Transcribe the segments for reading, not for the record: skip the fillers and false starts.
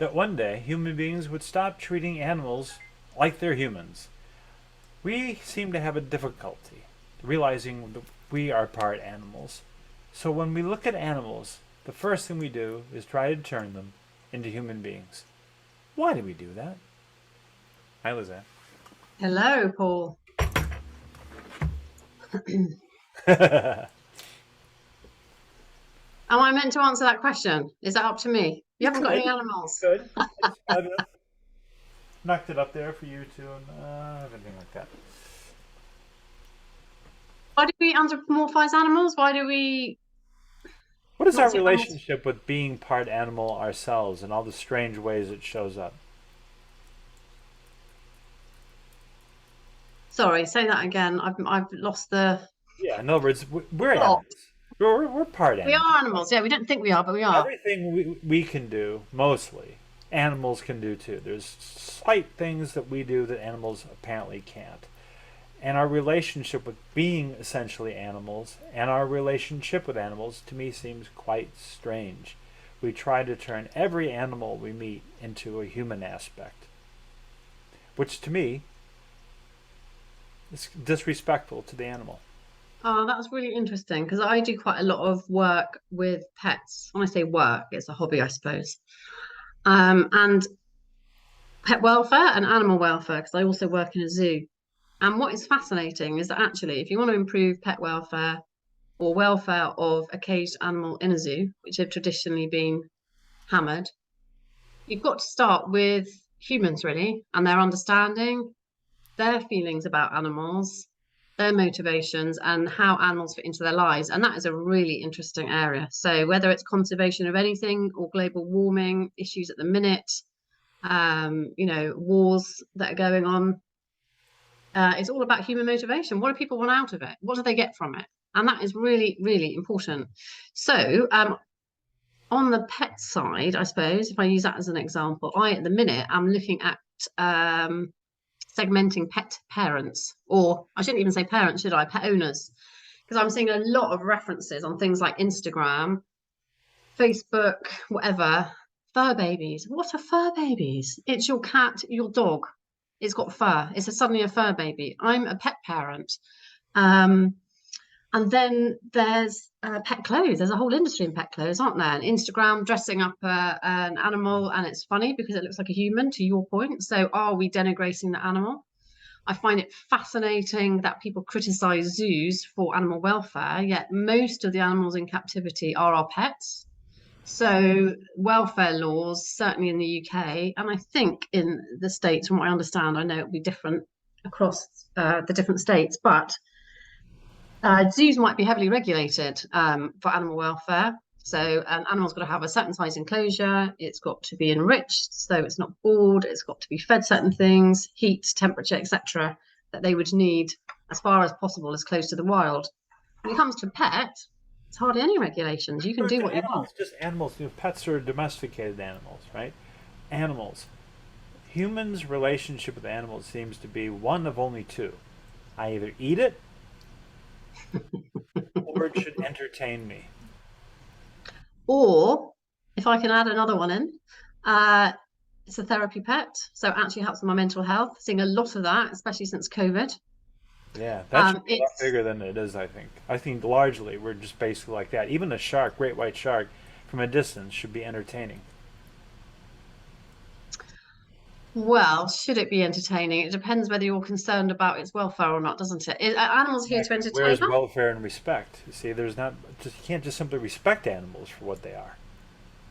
that one day human beings would stop treating animals like they're humans. We seem to have a difficulty realizing that we are part animals. So when we look at animals, the first thing we do is try to turn them into human beings. Why do we do that? Hi, Lizanne. Hello, Paul. Am I meant to answer that question? Is that up to me? You You haven't got could. any You animals. could. I just knocked it up there for you to everything like that. Why do we anthropomorphize animals? Why do we What is not our see animals? relationship with being part animal ourselves and all the strange ways it shows up? Sorry, say that again. I've lost the Yeah, in other words, we're plot. animals. We're part We animal. are animals. Yeah, we don't think we are, but we are. Everything we can do, mostly, animals can do too. There's slight things that we do that animals apparently can't. And our relationship with being essentially animals and our relationship with animals to me seems quite strange. We try to turn every animal we meet into a human aspect, which to me is disrespectful to the animal. Oh, that's really interesting because I do quite a lot of work with pets. When I say work, it's a hobby, I suppose. And pet welfare and animal welfare because I also work in a zoo. And what is fascinating is that actually, if you want to improve pet welfare or welfare of a caged animal in a zoo, which have traditionally been hammered, you've got to start with humans really and their understanding, their feelings about animals, their motivations, and how animals fit into their lives. And that is a really interesting area. So whether it's conservation of anything or global warming issues at the minute, wars that are going on, it's all about human motivation. What do people want out of it? What do they get from it? And that is really, really important. So, on the pet side, I suppose, if I use that as an example, at the minute, I'm looking at um, segmenting pet parents, or I shouldn't even say parents, should I? Pet owners. Because I'm seeing a lot of references on things like Instagram, Facebook, whatever. Fur babies. What are fur babies? It's your cat, your dog. It's got fur. Suddenly a fur baby. I'm a pet parent. Um, and then there's pet clothes. There's a whole industry in pet clothes, aren't there? And Instagram dressing up an animal, and it's funny because it looks like a human, to your point. So are we denigrating the animal? I find it fascinating that people criticize zoos for animal welfare, yet most of the animals in captivity are our pets. So welfare laws, certainly in the UK, and I think in the States, from what I understand, I know it'll be different across the different states, but zoos might be heavily regulated for animal welfare. So an animal's got to have a certain size enclosure, it's got to be enriched, so it's not bored, it's got to be fed certain things, heat, temperature, etc., that they would need as far as possible, as close to the wild. When it comes to pet, it's hardly any regulations. You can But do to what you want. animals, just animals. Pets are domesticated animals, right? Animals. Humans' relationship with animals seems to be one of only two. I either eat it or it should entertain me. Or if I can add another one in, uh, it's a therapy pet. So it actually helps with my mental health. Seeing a lot of that, especially since COVID. Yeah, that should be a lot It's bigger than it is, I think. I think largely we're just basically like that. Even a shark, great white shark, from a distance should be entertaining. Well, should it be entertaining? It depends whether you're concerned about its welfare or not, doesn't it? Are animals here to Exactly. Where entertain is us? welfare and respect? You see, there's not just you can't just simply respect animals for what they are.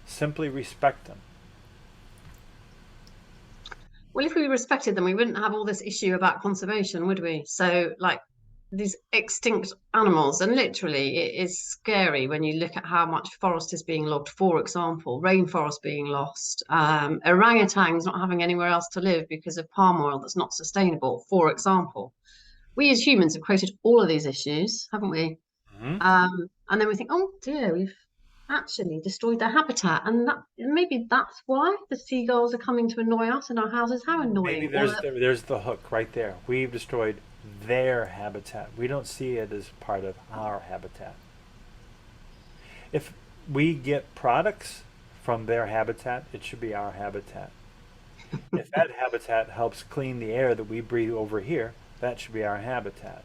Simply respect them. Well, if we respected them, we wouldn't have all this issue about conservation, would we? So, like these extinct animals, and literally, it is scary when you look at how much forest is being logged. For example, rainforest being lost, orangutans not having anywhere else to live because of palm oil that's not sustainable. For example, we as humans have created all of these issues, haven't we? Hmm. And then we think, oh dear, we've actually destroyed their habitat, and that maybe that's why the seagulls are coming to annoy us in our houses. How Maybe annoying! Or there's the hook right there. We've destroyed their habitat. We don't see it as part of our habitat. If we get products from their habitat, it should be our habitat. If that habitat helps clean the air that we breathe over here, that should be our habitat.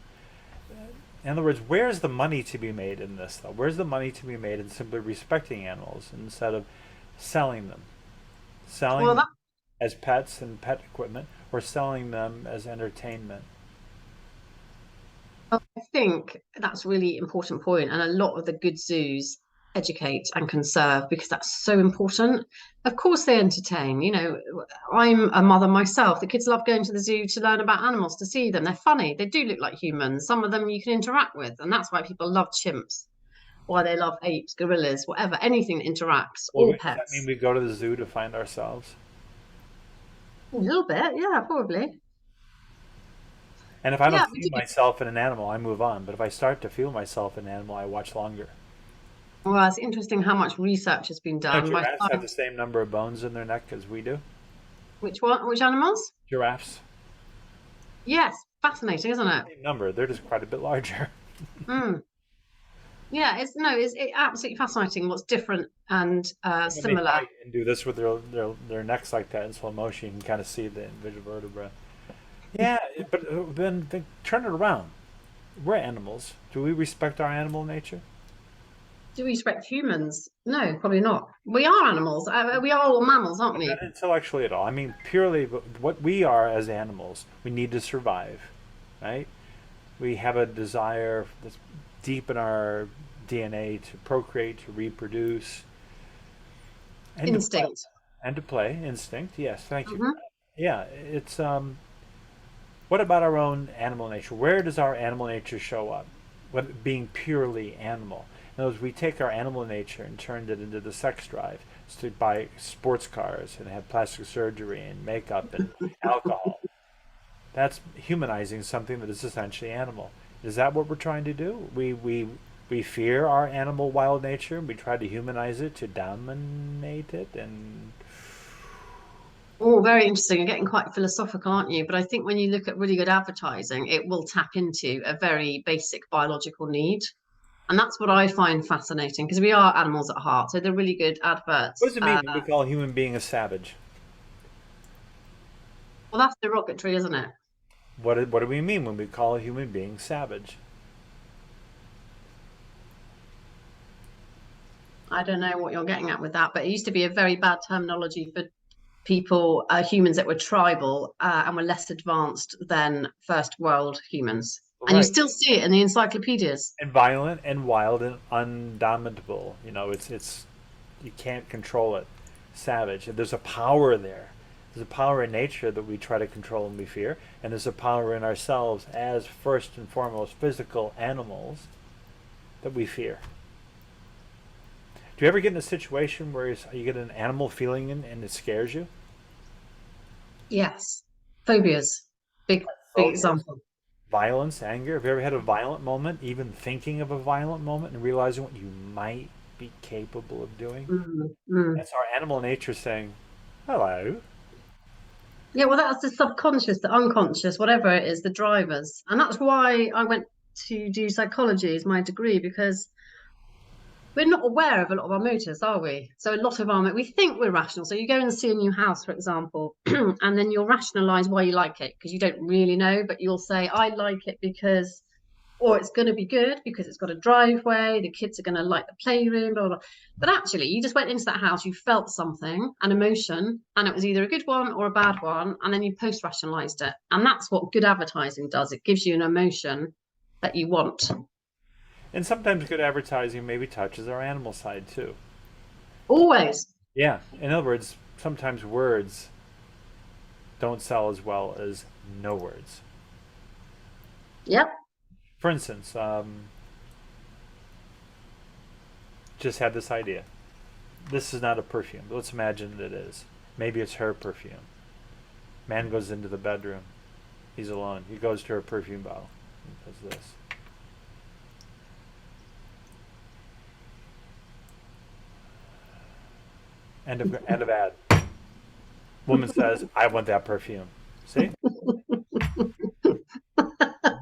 In other words, where's the money to be made in this, though? Where's the money to be made in simply respecting animals instead of selling them? Selling Well, them as pets and pet equipment, or selling them as entertainment? I think that's a really important point, and a lot of the good zoos educate and conserve because that's so important. Of course, they entertain. I'm a mother myself. The kids love going to the zoo to learn about animals, to see them. They're funny. They do look like humans. Some of them you can interact with, and that's why people love chimps, why they love apes, gorillas, whatever, anything that interacts, Well, all does that mean pets. we go to the zoo to find ourselves? A little bit, yeah, probably. And if I don't Yeah, we feel do. myself in an animal, I move on. But if I start to feel myself in an animal, I watch longer. Well, it's interesting how much research has been You know, done by giraffes have the science. same number of bones in their neck as we do. Which one? Which animals? Giraffes, Yes, fascinating, isn't it? same number. They're just quite a bit larger. Mm. Yeah, it's no, it's absolutely fascinating what's different and When they similar. fight and do this with their necks like that in slow motion, you can kind of see the individual vertebra. Yeah, but then turn it around. We're animals. Do we respect our animal nature? Do we respect humans? No, probably not. We are animals. We are all mammals, aren't But we? not intellectually at all. I mean, purely what we are as animals. We need to survive, right? We have a desire that's deep in our DNA to procreate, to reproduce, and to play. Instinct. And to play. Instinct. Yes, thank you for Hmm. that. Yeah, it's what about our own animal nature? Where does our animal nature show up? What being purely animal? In other words, we take our animal nature and turned it into the sex drive to buy sports cars and have plastic surgery and makeup and alcohol. That's humanizing something that is essentially animal. Is that what we're trying to do? We fear our animal wild nature and we try to humanize it to dominate it and Oh, very interesting. You're getting quite philosophical, aren't you? But I think when you look at really good advertising, it will tap into a very basic biological need. And that's what I find fascinating because we are animals at heart. So they're really good what adverts. does it mean when we call a human being a savage? Well, that's derogatory, isn't it? What do we mean when we call a human being savage? I don't know what you're getting at with that, but it used to be a very bad terminology for people, humans that were tribal and were less advanced than first world humans. And you Right. still see it in the encyclopedias. And violent and wild and undominable. You know, it's you can't control it. Savage. There's a power there. There's a power in nature that we try to control and we fear, and there's a power in ourselves as first and foremost physical animals that we fear. Do you ever get in a situation where you get an animal feeling and it scares you? Yes. Phobias. Big Phobias, example. violence, anger. Have you ever had a violent moment, even thinking of a violent moment and realizing what you might be capable of doing? Mm, mm. That's our animal nature saying, hello. Yeah, well, that's the subconscious, the unconscious, whatever it is, the drivers. And that's why I went to do psychology as my degree, because we're not aware of a lot of our motives, are we? So a lot of we think we're rational. So you go and see a new house, for example, and then you'll rationalize why you like it because you don't really know, but you'll say, I like it because, or it's going to be good because it's got a driveway, the kids are going to like the playroom, blah, blah, blah. But actually, you just went into that house, you felt something, an emotion, and it was either a good one or a bad one, and then you post rationalized it. And that's what good advertising does. It gives you an emotion that you want. And sometimes good advertising maybe touches our animal side too. Always. Yeah. In other words, sometimes words don't sell as well as no words. Yep. For instance, just had this idea. This is not a perfume, but let's imagine that it is. Maybe it's her perfume. Man goes into the bedroom. He's alone. He goes to her perfume bottle. He does this. End of ad. Woman says, "I want that perfume." See,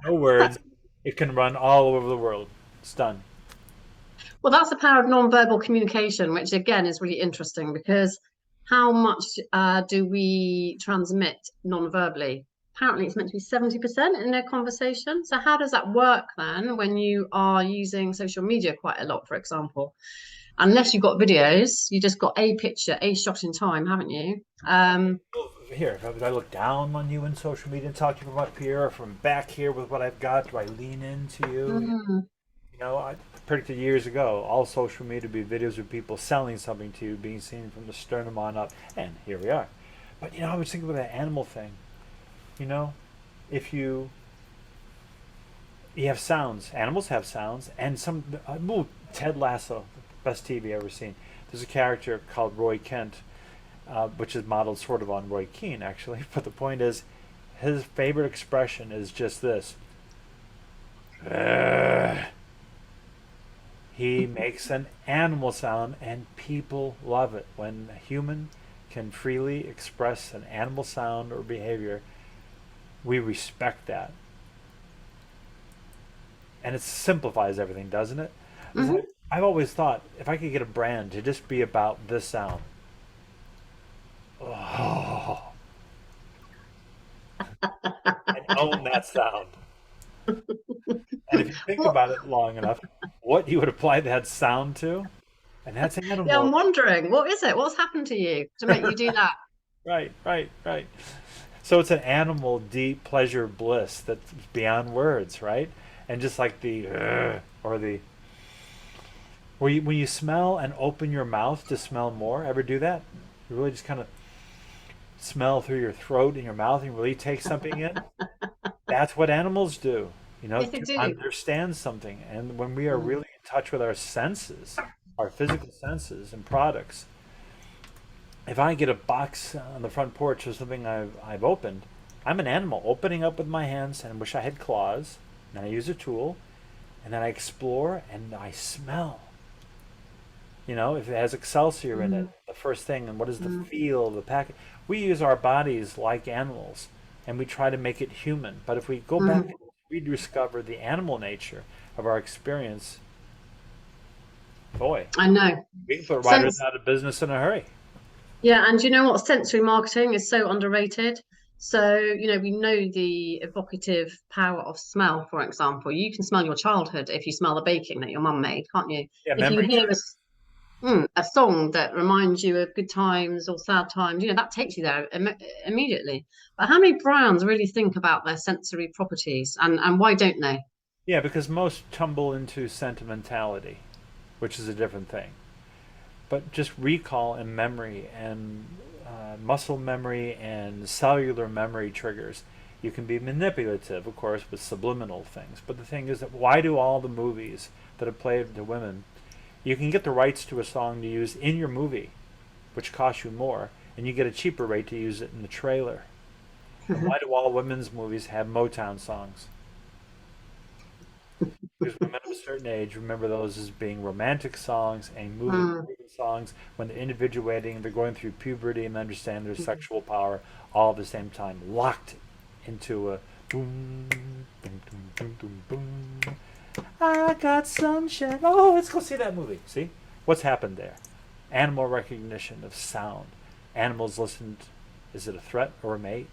no words. It can run all over the world. It's done. Well, that's the power of non-verbal communication, which again is really interesting because how much do we transmit non-verbally? Apparently, it's meant to be 70% in a conversation. So, how does that work then when you are using social media quite a lot, for example? Unless you've got videos, you just got a picture, a shot in time, haven't you? Here, if I look down on you in social media and talk to you from up here or from back here with what I've got, do I lean into you? Mm, You know, I predicted years ago all social media would be videos of people selling something to you, being seen from the sternum on up, and here we are. But I was thinking about that animal thing. You know, if you have sounds, animals have sounds, and Ted Lasso, best TV ever seen. There's a character called Roy Kent, which is modeled sort of on Roy Keane, actually. But the point is, his favorite expression is just this. "Grrrrr." He makes an animal sound, and people love it. When a human can freely express an animal sound or behavior, we respect that. And it simplifies everything, doesn't it? It's mhm. like, I've always thought if I could get a brand to just be about this sound, oh, and own that sound. And if you think Well, about it long enough, what you would apply that sound to, and that's yeah, I'm animal. wondering, what is it? What's happened to you to make you do that? Right, right, right. So it's an animal deep pleasure bliss that's beyond words, right? And just like the or the when you smell and open your mouth to smell more, ever do that? You really just kind of smell through your throat and your mouth and really take something in. That's what animals do, Yes, they to do. understand something. And when we are Mm, really in touch with our senses, our physical senses and products, if I get a box on the front porch of something I've opened, I'm an animal opening up with my hands and wish I had claws. And I use a tool, and then I explore and I smell. If it has Excelsior in it, mm, the first thing, and what is the mm, feel of the packet? We use our bodies like animals, and we try to make it human. But if we go back mm. and rediscover the animal nature of our experience, boy, I know. we can put writers Sense, out of business in a hurry. yeah, and you know what? Sensory marketing is so underrated. So, we know the evocative power of smell, for example. You can smell your childhood if you smell the baking that your mum made, can't you? Yeah, If you memory hear tricks. a song that reminds you of good times or sad times, that takes you there immediately. But how many brands really think about their sensory properties and why don't they? Yeah, because most tumble into sentimentality, which is a different thing. But just recall and memory and muscle memory and cellular memory triggers. You can be manipulative, of course, with subliminal things. But the thing is that why do all the movies that are played to women, you can get the rights to a song to use in your movie, which costs you more, and you get a cheaper rate to use it in the trailer. And why do all women's movies have Motown songs? Because women of a certain age remember those as being romantic songs and moving Mm, songs when they're individuating, they're going through puberty and understand their mm, sexual power all at the same time, locked into a boom, boom, boom, boom, boom, boom. I got sunshine. Oh, let's go see that movie. See? What's happened there? Animal recognition of sound. Animals listened. Is it a threat or a mate?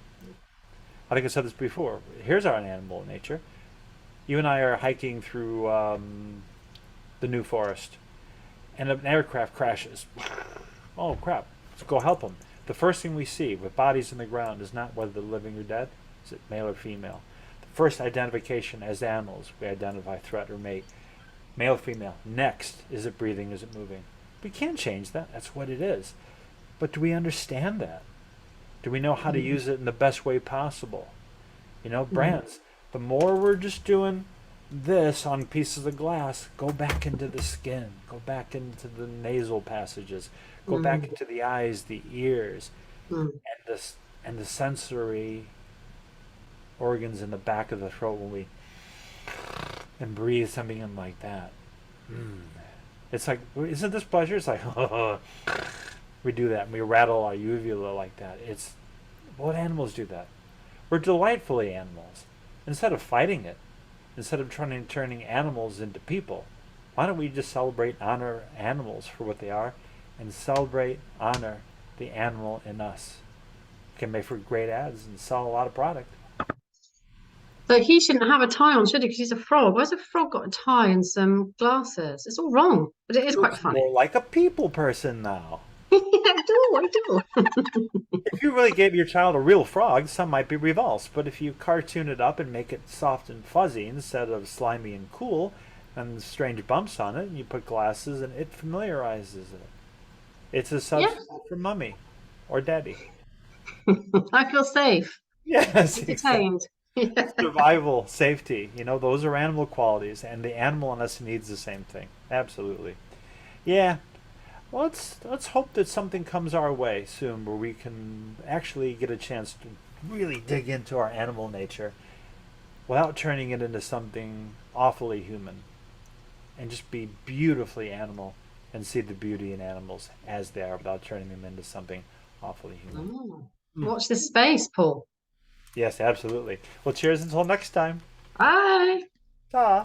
I think I said this before. Here's our animal in nature. You and I are hiking through the New Forest, and an aircraft crashes. Oh crap! Let's go help them. The first thing we see with bodies in the ground is not whether they're living or dead. Is it male or female? The first identification as animals, we identify threat or mate. Male or female. Next, is it breathing? Is it moving? We can't change that. That's what it is. But do we understand that? Do we know how to mm, use it in the best way possible? mm, Brands. The more we're just doing this on pieces of glass, go back into the skin, go back into the nasal passages, go back mm, into the eyes, the ears, mm. and the sensory organs in the back of the throat when we and breathe something in like that. Mm. It's like, isn't this pleasure? It's like, we do that and we rattle our uvula like that. What animals do that? We're delightfully animals. Instead of fighting it, instead of turning animals into people, Why don't we just celebrate, honor animals for what they are, and celebrate, honor the animal in us? Can make for great ads and sell a lot of product. So he shouldn't have a tie on, should he? Because he's a frog. Why's a frog got a tie and some glasses? It's all wrong, but it is quite Looks funny. more like a people person now. Yeah, I do, I do. If you really gave your child a real frog, some might be repulsed. But if you cartoon it up and make it soft and fuzzy instead of slimy and cool, and strange bumps on it, and you put glasses, and it familiarizes it. It's a Yeah, substitute for mummy or daddy. I feel safe, Yes, exactly. entertained. Yeah. Survival, safety, those are animal qualities, and the animal in us needs the same thing. Absolutely. Yeah. Well, let's hope that something comes our way soon where we can actually get a chance to really dig into our animal nature without turning it into something awfully human, and just be beautifully animal and see the beauty in animals as they are without turning them into something awfully human. Oh. Mm. Watch this space, Paul. Yes, absolutely. Well, cheers until next time. Bye. Ta.